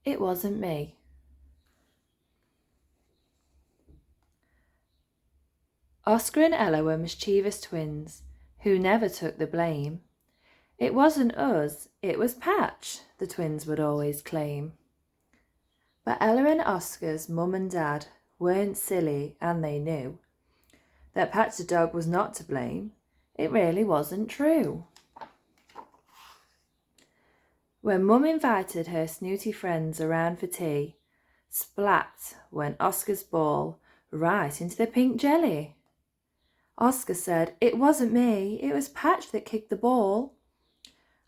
It wasn't me. Oscar and Ella were mischievous twins who never took the blame. It wasn't us, it was Patch, the twins would always claim. But Ella and Oscar's mum and dad weren't silly, and they knew that Patch the dog was not to blame. It really wasn't true. When Mum invited her snooty friends around for tea, splat went Oscar's ball right into the pink jelly. Oscar said, "It wasn't me, it was Patch that kicked the ball."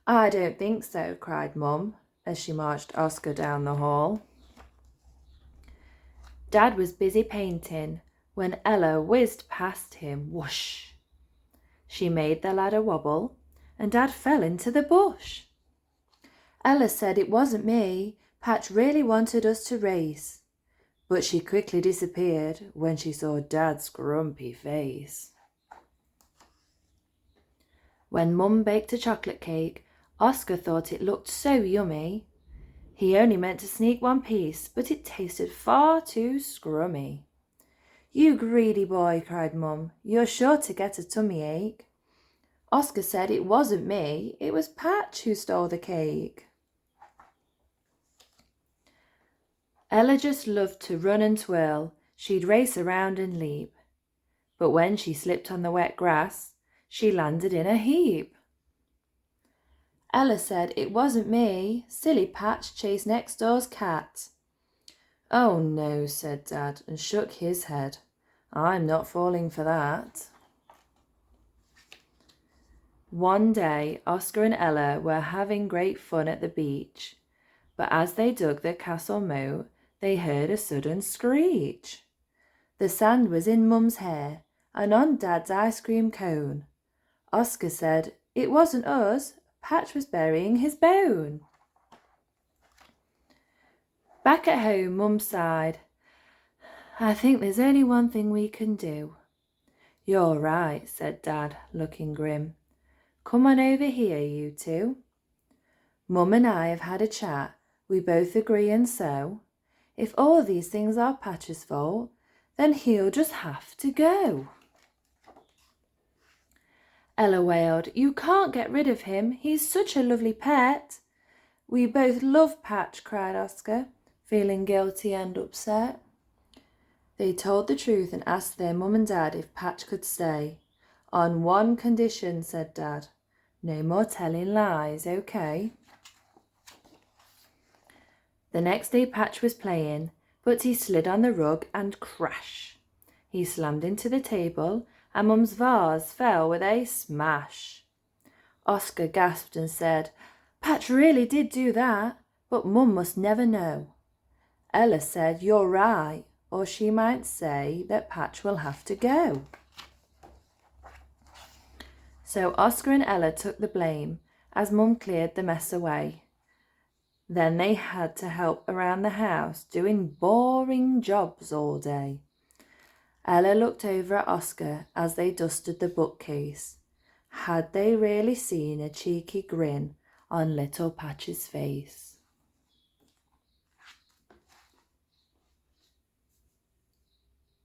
"I don't think so," cried Mum as she marched Oscar down the hall. Dad was busy painting when Ella whizzed past him, whoosh. She made the ladder wobble and Dad fell into the bush. Ella said, "It wasn't me, Patch really wanted us to race." But she quickly disappeared when she saw Dad's grumpy face. When Mum baked a chocolate cake, Oscar thought it looked so yummy. He only meant to sneak one piece, but it tasted far too scrummy. "You greedy boy," cried Mum, "you're sure to get a tummy ache." Oscar said, "It wasn't me, it was Patch who stole the cake." Ella just loved to run and twirl. She'd race around and leap. But when she slipped on the wet grass, she landed in a heap. Ella said, "It wasn't me, silly Patch chased next door's cat." "Oh no," said Dad, and shook his head. "I'm not falling for that." One day, Oscar and Ella were having great fun at the beach, but as they dug the castle moat, they heard a sudden screech. The sand was in Mum's hair and on Dad's ice cream cone. Oscar said, "It wasn't us, Patch was burying his bone." Back at home, Mum sighed. "I think there's only one thing we can do." "You're right," said Dad, looking grim. "Come on over here, you two. Mum and I have had a chat. We both agree, and so, if all these things are Patch's fault, then he'll just have to go." Ella wailed, "You can't get rid of him. He's such a lovely pet." "We both love Patch," cried Oscar, feeling guilty and upset. They told the truth and asked their mum and dad if Patch could stay. "On one condition," said Dad. "No more telling lies, okay?" The next day Patch was playing, but he slid on the rug and crash. He slammed into the table and Mum's vase fell with a smash. Oscar gasped and said, "Patch really did do that, but Mum must never know." Ella said, "You're right, or she might say that Patch will have to go." So Oscar and Ella took the blame as Mum cleared the mess away. Then they had to help around the house doing boring jobs all day. Ella looked over at Oscar as they dusted the bookcase. Had they really seen a cheeky grin on little Patch's face?